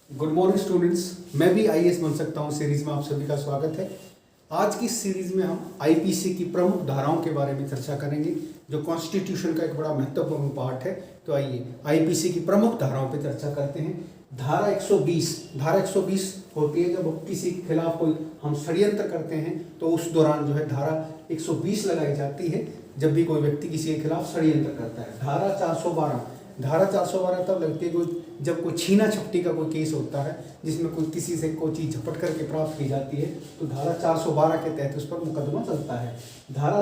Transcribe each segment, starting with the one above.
Good morning students, मैं भी IAS बन सकता हूँ सीरीज में आप सभी का स्वागत है। आज की सीरीज में हम आईपीसी की प्रमुख धाराओं के बारे में चर्चा करेंगे, जो कॉन्स्टिट्यूशन का एक बड़ा महत्वपूर्ण पार्ट है। तो आइए आईपीसी की प्रमुख धाराओं पर चर्चा करते हैं। धारा 120 होती है जब किसी के खिलाफ कोई हम षड्यंत्र करते हैं तो उस दौरान जो है धारा 120 लगाई जाती है, जब भी कोई व्यक्ति किसी के खिलाफ षड्यंत्र करता है। धारा 412 तब लगती है जब कोई छीना झपटी का कोई केस होता है, जिसमें कोई किसी से कोई चीज़ झपट करके प्राप्त की जाती है, तो धारा 412 के तहत उस पर मुकदमा चलता है। धारा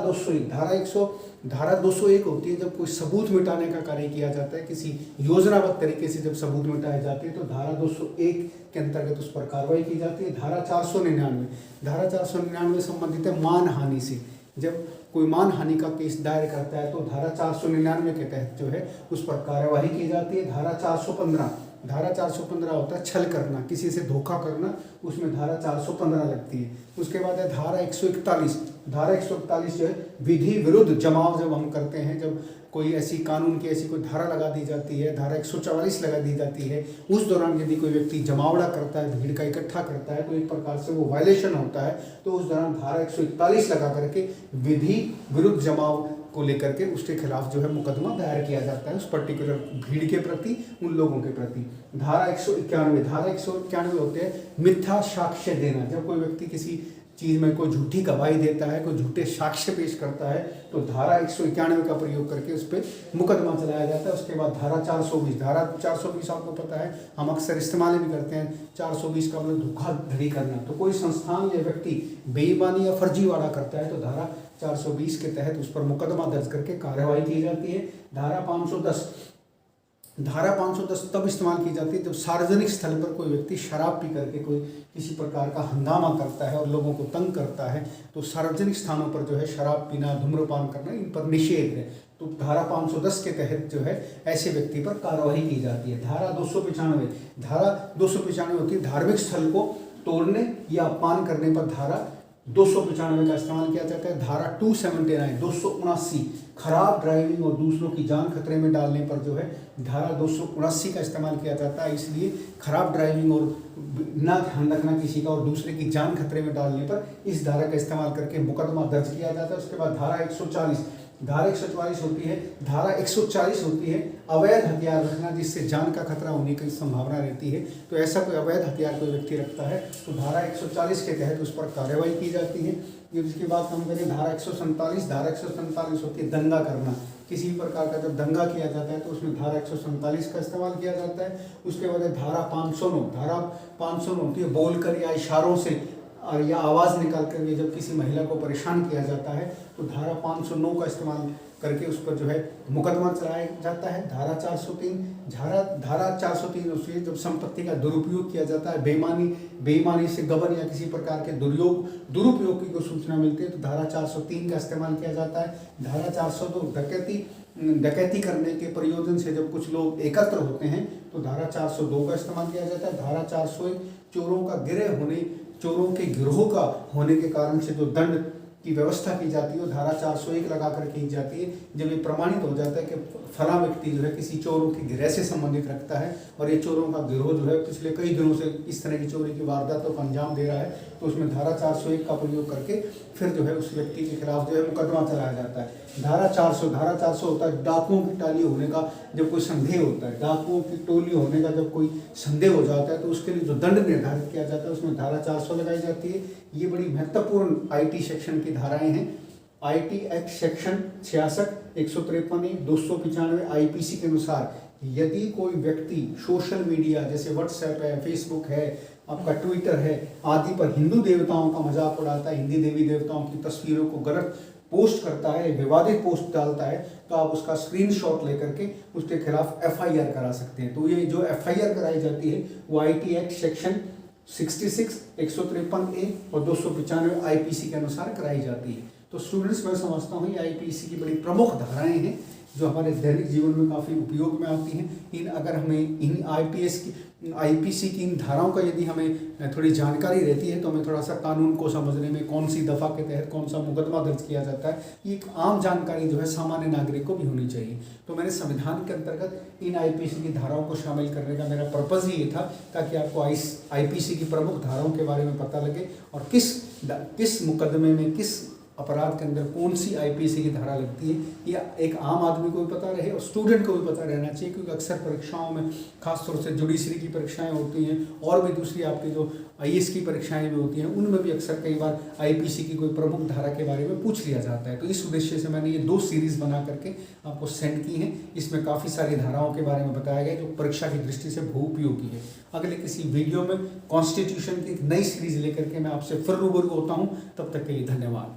201 होती है जब कोई सबूत मिटाने का कार्य किया जाता है, किसी योजनाबद्ध तरीके से जब सबूत मिटाए जाते हैं तो धारा 201 के अंतर्गत उस पर कार्रवाई की जाती है। धारा 499 संबंधित है मानहानि से। जब कोई मानहानि का केस दायर करता है तो धारा 499 के तहत जो है उस पर कार्यवाही की जाती है। धारा 415 होता है छल करना, किसी से धोखा करना, उसमें धारा 415 लगती है। उसके बाद है धारा 141 जो है विधि विरुद्ध जमाव जब हम करते हैं, जब कोई ऐसी कानून की ऐसी कोई धारा लगा दी जाती है, धारा 144 लगा दी जाती है, उस दौरान यदि कोई व्यक्ति जमावड़ा करता है, भीड़ का इकट्ठा करता है, तो एक प्रकार से वो वायलेशन होता है, तो उस दौरान धारा 141 लगा करके विधि विरुद्ध जमाव को लेकर के उसके खिलाफ जो है मुकदमा दायर किया जाता है, उस पर्टिकुलर भीड़ के प्रति, उन लोगों के प्रति। धारा 191 होते हैं मिथ्या साक्ष्य देना। जब कोई व्यक्ति किसी चीज़ में कोई झूठी गवाही देता है, कोई झूठे साक्ष्य पेश करता है, तो धारा 191 का प्रयोग करके उस पर मुकदमा चलाया जाता है। उसके बाद धारा 420 आपको पता है, हम अक्सर इस्तेमाल भी करते हैं। 420 का मतलब धोखाधड़ी करना। तो कोई संस्थान या व्यक्ति बेईमानी या फर्जीवाड़ा करता है तो धारा 420 के तहत उस पर मुकदमा दर्ज करके कार्यवाही की जाती है। धारा 510 तब इस्तेमाल की जाती है जब सार्वजनिक स्थल पर कोई व्यक्ति शराब पी करके कोई किसी प्रकार का हंगामा करता है और लोगों को तंग करता है, तो सार्वजनिक स्थानों पर जो है शराब पीना, धूम्रपान करना, इन पर निषेध है। तो धारा 510 के तहत जो है ऐसे व्यक्ति पर कार्रवाई की जाती है। धारा 295 होती है धार्मिक स्थल को तोड़ने या अपमान करने पर धारा 295 का इस्तेमाल किया जाता है। धारा 279 खराब ड्राइविंग और दूसरों की जान खतरे में डालने पर जो है धारा 279 का इस्तेमाल किया जाता है। इसलिए खराब ड्राइविंग और ना ध्यान रखना किसी का और दूसरे की जान खतरे में डालने पर इस धारा का इस्तेमाल करके मुकदमा दर्ज किया जाता है। उसके बाद धारा 140 होती है अवैध हथियार रखना, जिससे जान का खतरा होने की संभावना रहती है। तो ऐसा कोई अवैध हथियार कोई व्यक्ति रखता है तो धारा 140 के तहत उस पर कार्रवाई की जाती है। फिर उसके बाद हम करें धारा 147 होती है दंगा करना। किसी प्रकार का जब दंगा किया जाता है तो उसमें धारा 147 का इस्तेमाल किया जाता है। उसके बाद धारा 509 होती है बोलकर या इशारों से और या आवाज़ निकाल कर जब किसी महिला को परेशान किया जाता है तो धारा 509 का इस्तेमाल करके उस पर जो है मुकदमा चलाया जाता है। धारा 403 उसमें जब संपत्ति का दुरुपयोग किया जाता है, बेईमानी से गबन या किसी प्रकार के दुरुपयोग की कोई सूचना मिलती है तो धारा 403 का इस्तेमाल किया जाता है। धारा 402 डकैती करने के प्रयोजन से जब कुछ लोग एकत्र होते हैं तो धारा 402 का इस्तेमाल किया जाता है। धारा 401 चोरों के गिरोह का होने के कारण से जो दंड की व्यवस्था की जाती है धारा 401 लगा कर की जाती है। जब ये प्रमाणित हो जाता है कि फला व्यक्ति जो है किसी चोरों के गिरह से संबंधित रखता है और ये चोरों का गिरोह जो है पिछले कई दिनों से इस तरह की चोरी की वारदातों को अंजाम दे रहा है, तो उसमें धारा 401 का प्रयोग करके फिर जो है उस व्यक्ति के खिलाफ जो है मुकदमा चलाया जाता है। धारा 400 होता है डाकुओं की टोली होने का जब कोई संदेह होता है, डाकुओं की टोली होने का जब कोई संदेह हो जाता है तो उसके लिए जो दंड निर्धारित किया जाता है उसमें धारा 400 लगाई जाती है। ये बड़ी महत्वपूर्ण आईटी सेक्शन की धाराएं हैं। आईटी एक्ट सेक्शन 66, 153, 295 आईपीसी के अनुसार यदि कोई व्यक्ति सोशल मीडिया जैसे व्हाट्सएप है, फेसबुक है, आपका ट्विटर है आदि पर हिंदू देवताओं का मजाक उड़ाता है, हिंदी देवी देवताओं की तस्वीरों को गलत पोस्ट करता है, विवादित पोस्ट डालता है, तो आप उसका स्क्रीनशॉट लेकर के उसके खिलाफ एफआईआर करा सकते हैं। तो ये जो एफआईआर कराई जाती है वो आईटी एक्ट सेक्शन 66, 153A और 295 आईपीसी के अनुसार कराई जाती है। तो स्टूडेंट्स, मैं समझता हूँ ये आईपीसी की बड़ी प्रमुख धाराएं हैं जो हमारे दैनिक जीवन में काफ़ी उपयोग में आती हैं। अगर हमें इन आईपीएस की आईपीसी की इन धाराओं का यदि हमें थोड़ी जानकारी रहती है तो हमें थोड़ा सा कानून को समझने में कौन सी दफ़ा के तहत कौन सा मुकदमा दर्ज किया जाता है, ये एक आम जानकारी जो है सामान्य नागरिक को भी होनी चाहिए। तो मैंने संविधान के अंतर्गत इन आईपीसी की धाराओं को शामिल करने का मेरा पर्पज़ ही ये था ताकि आपको आईपीसी की प्रमुख धाराओं के बारे में पता लगे और किस मुकदमे में किस अपराध के अंदर कौन सी आईपीसी की धारा लगती है, या एक आम आदमी को भी पता रहे और स्टूडेंट को भी पता रहना चाहिए। क्योंकि अक्सर परीक्षाओं में खासतौर से जुडिशरी की परीक्षाएं होती हैं और भी दूसरी आपकी जो आईएएस की परीक्षाएं भी होती हैं, उनमें भी अक्सर कई बार आईपीसी की कोई प्रमुख धारा के बारे में पूछ लिया जाता है। तो इस उद्देश्य से मैंने ये 2 सीरीज़ बना करके आपको सेंड की हैं। इसमें काफ़ी सारी धाराओं के बारे में बताया गया जो परीक्षा की दृष्टि से बहुउपयोगी है। अगले किसी वीडियो में कॉन्स्टिट्यूशन की एक नई सीरीज़ लेकर के मैं आपसे फिर रूबरू होता हूँ। तब तक के लिए धन्यवाद।